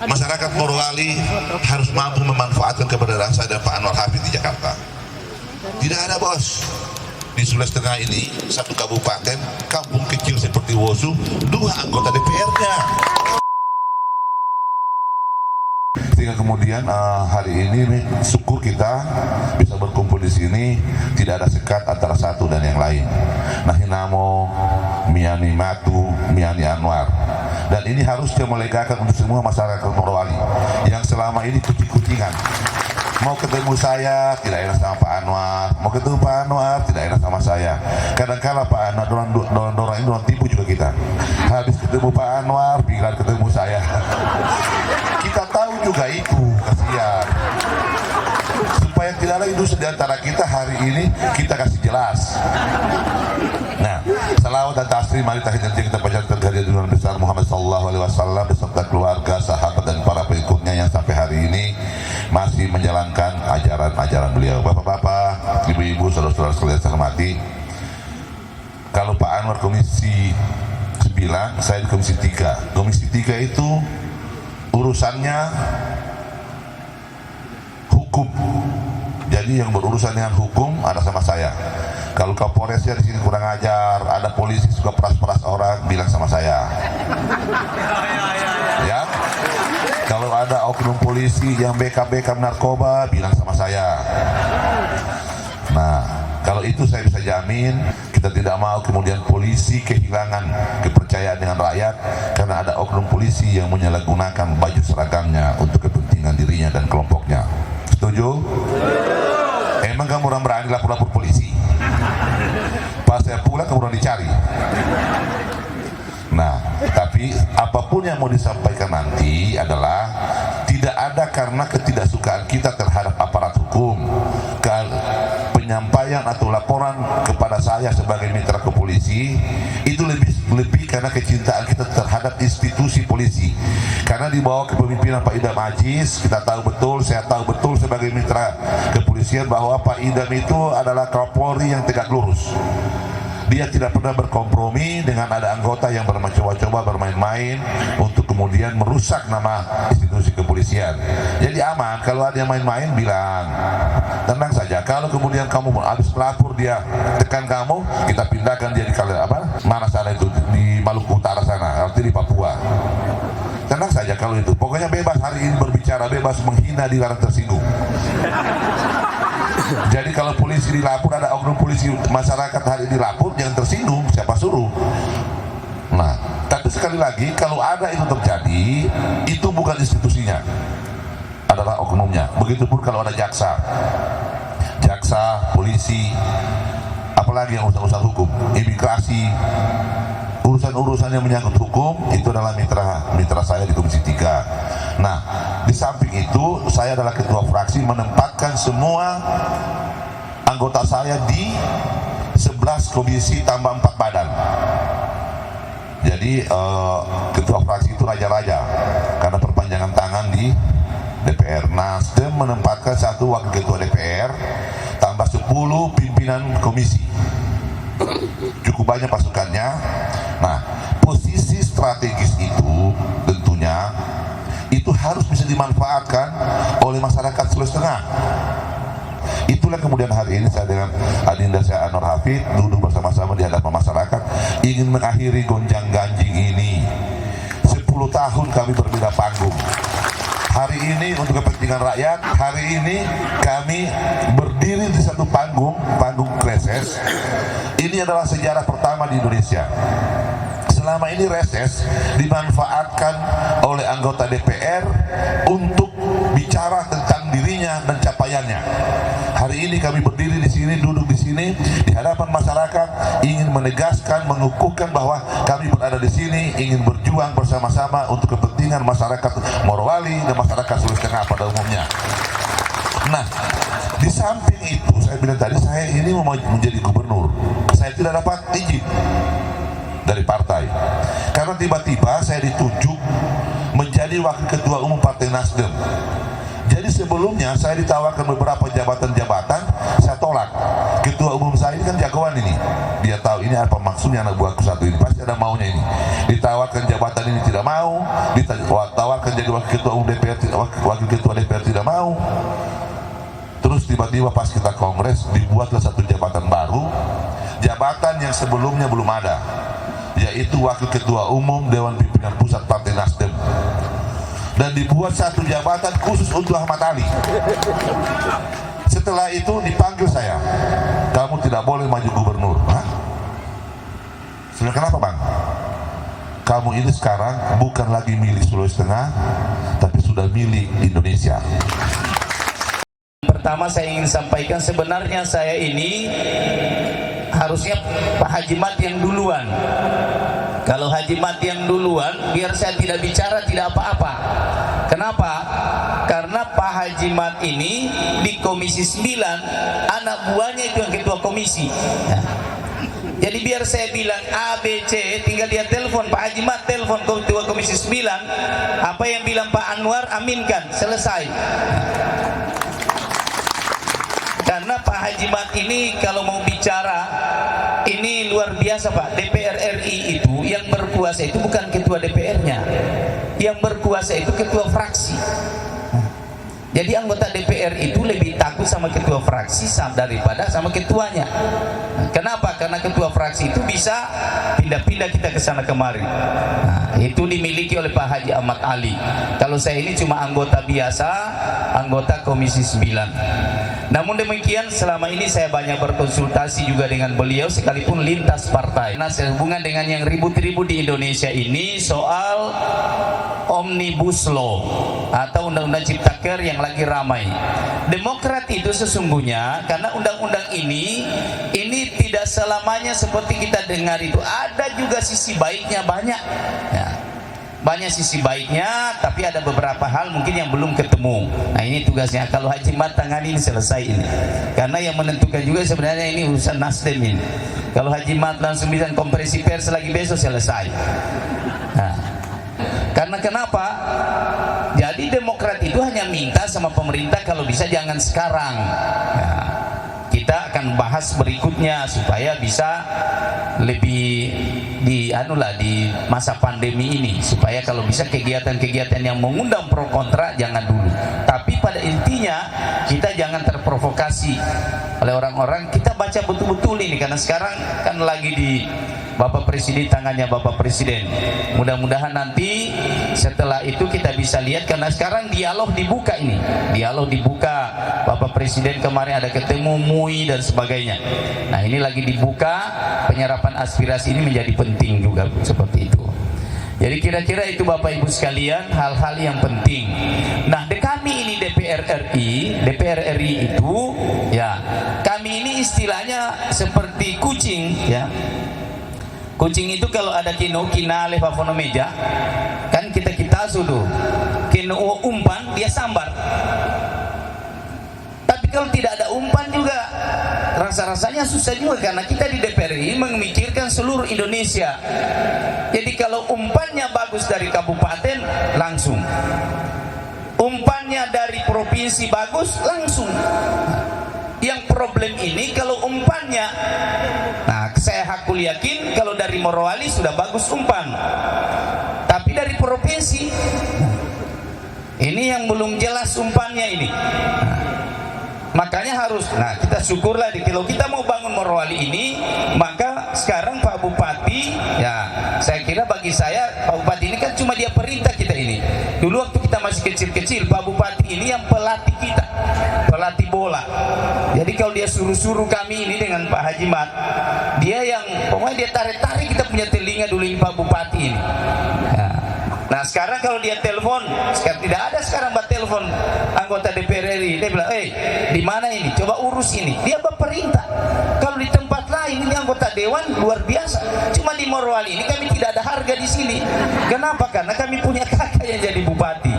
Masyarakat Morowali harus mampu memanfaatkan keberadaan saya dan Pak Anwar Hafid di Jakarta. Tidak ada bos. Di Sulawesi Tengah ini, satu kabupaten, kampung kecil seperti Wosu, 2 anggota DPR-nya. Sehingga kemudian hari ini syukur kita bisa berkumpul di sini, tidak ada sekat antara satu dan yang lain. Nahinamo, Miani Matu, Miani Anwar. Dan ini harusnya melegakan untuk semua masyarakat Morowali yang selama ini kucing-kucingan. Mau ketemu saya tidak enak sama Pak Anwar, mau ketemu Pak Anwar tidak enak sama saya. Kadang-kala Pak Anwar dorong tipu juga kita. Habis ketemu Pak Anwar, bilang ketemu saya. Kita tahu juga itu, kasihan. Supaya tidak ada itu di antara kita hari ini, kita kasih jelas. Nah, salawat dan taslim mari kita panjatkan kehadirat Nabi besar Muhammad SAW beserta keluarga, sahabat dan para pengikutnya yang sampai hari ini masih menjalankan ajaran-ajaran beliau. Bapak-bapak, ibu-ibu, saudara-saudara sekalian saya hormati. Kalau Pak Anwar Komisi 9, saya di Komisi 3. Komisi 3 itu urusannya hukum. Jadi yang berurusan dengan hukum ada sama saya. Kalau Kapolresnya di sini kurang ajar, ada polisi suka peras-peras orang, bilang sama saya. Ya. Kalau ada oknum polisi yang BK narkoba, bilang sama saya. Nah, kalau itu saya bisa jamin, kita tidak mau kemudian polisi kehilangan kepercayaan dengan rakyat karena ada oknum polisi yang menyalahgunakan baju seragamnya untuk kepentingan dirinya dan kelompoknya. Setuju? Emang kamu orang berani lapor-lapor polisi? Pas saya pulang kamu orang dicari. Nah, tapi apapun yang mau disampaikan nanti adalah tidak ada karena ketidaksukaan kita terhadap aparat hukum. Penyampaian atau laporan kepada saya sebagai mitra ke polisi itu lebih karena kecintaan kita terhadap institusi polisi. Karena di bawah kepemimpinan Pak Idam Aziz, kita tahu betul, saya tahu betul sebagai mitra kepolisian bahwa Pak Idam itu adalah Kapolri yang tegak lurus. Dia tidak pernah berkompromi dengan ada anggota yang mencoba-coba bermain-main untuk kemudian merusak nama institusi kepolisian. Jadi aman, kalau ada yang main-main bilang, tenang saja. Kalau kemudian kamu habis melapor dia tekan kamu, kita pindahkan dia di mana sana itu, di Maluku Utara sana, artinya di Papua. Tenang saja kalau itu. Pokoknya bebas hari ini berbicara, bebas menghina, dilarang tersinggung. Jadi kalau polisi dilapor, ada oknum polisi masyarakat hari dilapor, jangan tersinggung, siapa suruh. Nah, tapi sekali lagi kalau ada itu terjadi, itu bukan institusinya, adalah oknumnya. Begitupun kalau ada jaksa, polisi, apalagi yang urusan hukum, imigrasi, urusan-urusan yang menyangkut hukum itu adalah mitra saya di Komisi 3. Nah, di samping itu saya adalah ketua fraksi menempatkan semua anggota saya di 11 komisi tambah 4 badan. Jadi ketua fraksi itu raja-raja karena perpanjangan tangan di DPR. Nasdem menempatkan 1 wakil ketua DPR tambah 10 pimpinan komisi. Cukup banyak pasukannya. Nah, posisi strategis itu tentunya itu harus bisa dimanfaatkan oleh masyarakat Sulawesi Tengah. Itulah kemudian hari ini saya dengan adinda saya Anwar Hafid duduk bersama-sama di hadapan masyarakat ingin mengakhiri gonjang-ganjing ini. 10 tahun kami berbeda panggung. Hari ini untuk kepentingan rakyat, hari ini kami berdiri di satu panggung reses. Ini adalah sejarah pertama di Indonesia. Selama ini reses dimanfaatkan oleh anggota DPR untuk bicara tentang dirinya dan capaiannya. Hari ini kami berdiri di sini, duduk di sini di hadapan masyarakat, ingin menegaskan, mengukuhkan bahwa kami berada di sini ingin berjuang bersama-sama untuk kepentingan masyarakat Morowali dan masyarakat Sulawesi Tengah pada umumnya. Nah, di samping itu saya bilang tadi saya ini mau menjadi gubernur. Saya tidak dapat izin dari partai karena tiba-tiba saya ditunjuk menjadi wakil ketua umum Partai Nasdem. Jadi sebelumnya saya ditawarkan beberapa jabatan-jabatan, saya tolak. Ketua umum saya ini kan jagoan ini, dia tahu tahu ini apa maksudnya anak buahku satu ini, pasti ada maunya ini. Ditawarkan jabatan ini tidak mau, ditawarkan jadi wakil ketua DPR, wakil ketua DPR tidak mau. Terus tiba-tiba pas kita kongres dibuatlah satu jabatan baru, jabatan yang sebelumnya belum ada, yaitu wakil ketua umum Dewan Pimpinan Pusat Partai Nasdem. Dan dibuat satu jabatan khusus untuk Ahmad Ali. Setelah itu dipanggil saya, kamu tidak boleh maju gubernur. Hah? Sudah kenapa bang? Kamu ini sekarang bukan lagi milik Sulawesi Tengah, tapi sudah milik Indonesia. Pertama saya ingin sampaikan, sebenarnya saya ini harusnya Pak Haji Mat yang duluan. Kalau Haji Mat yang duluan, biar saya tidak bicara tidak apa-apa. Kenapa? Karena Pak Haji Mat ini di Komisi 9, anak buahnya itu yang ketua komisi. Ya. Jadi biar saya bilang A, B, C, tinggal dia telepon Pak Haji Mat, telepon ketua Komisi 9, apa yang bilang Pak Anwar, aminkan, selesai. Karena Pak Haji Mat ini kalau mau bicara ini luar biasa Pak. DPR RI itu yang berkuasa itu bukan ketua DPR-nya, yang berkuasa itu ketua fraksi. Jadi anggota DPR itu lebih takut sama ketua fraksi daripada sama ketuanya. Kenapa? Karena ketua fraksi itu bisa pindah-pindah kita ke sana kemari. Nah, itu dimiliki oleh Pak Haji Ahmad Ali. Kalau saya ini cuma anggota biasa, anggota Komisi 9. Namun demikian selama ini saya banyak berkonsultasi juga dengan beliau sekalipun lintas partai. Nah, sehubungan dengan yang ribut-ribut di Indonesia ini soal Omnibus Law atau Undang-Undang Ciptaker yang lagi ramai. Demokrat itu sesungguhnya karena undang-undang ini tidak selamanya seperti kita dengar itu, ada juga sisi baiknya banyak. Ya. Banyak sisi baiknya, tapi ada beberapa hal mungkin yang belum ketemu. Nah ini tugasnya, kalau Haji Mat tangani ini selesai ini. Karena yang menentukan juga sebenarnya ini urusan Nasdem ini. Kalau Haji Mat langsung bisa konferensi pers lagi besok selesai. Nah, karena kenapa? Jadi Demokrat itu hanya minta sama pemerintah kalau bisa jangan sekarang. Ya, kita akan bahas berikutnya supaya bisa lebih di masa pandemi ini, supaya kalau bisa kegiatan-kegiatan yang mengundang pro kontra jangan dulu. Tapi pada intinya kita jangan terprovokasi oleh orang-orang. Kita baca betul-betul ini karena sekarang kan lagi di Bapak Presiden, tangannya Bapak Presiden. Mudah-mudahan nanti setelah itu kita bisa lihat, karena sekarang dialog dibuka ini. Dialog dibuka. Bapak Presiden kemarin ada ketemu MUI dan sebagainya. Nah, ini lagi dibuka, penyerapan aspirasi ini menjadi penting juga seperti itu. Jadi kira-kira itu Bapak Ibu sekalian hal-hal yang penting. Nah, kami ini DPR RI itu ya, kami ini istilahnya seperti kucing ya. Kucing itu kalau ada kinale papono meja, kan kita sudah kino umpan dia sambar. Tapi kalau tidak ada umpan juga rasa-rasanya susah juga, karena kita di DPR ini memikirkan seluruh Indonesia. Jadi kalau umpannya bagus dari kabupaten langsung, umpannya dari provinsi bagus langsung. Yang problem ini kalau umpannya, nah saya hakul yakin kalau dari Morowali sudah bagus umpan, tapi dari provinsi ini yang belum jelas umpannya ini. Makanya harus, nah kita syukurlah kalau kita mau bangun Morowali ini, maka sekarang Pak Bupati, ya saya kira bagi saya Pak Bupati ini kan cuma dia perintah kita ini. Dulu waktu kita masih kecil-kecil, Pak Bupati ini yang pelatih kita, pelatih bola. Jadi kalau dia suruh-suruh kami ini dengan Pak Haji Mat, dia yang pokoknya dia tarik-tarik kita punya telinga dulu ini Pak Bupati ini. Ya. Nah sekarang kalau dia telepon, sekarang tidak ada sekarang Mbak telepon anggota DPR RI, dia bilang, di mana ini? Coba urus ini. Dia berperintah. Kalau di tempat lain ini anggota dewan luar biasa. Cuma di Morowali ini kami tidak ada harga di sini. Kenapa? Karena kami punya kakak yang jadi bupati.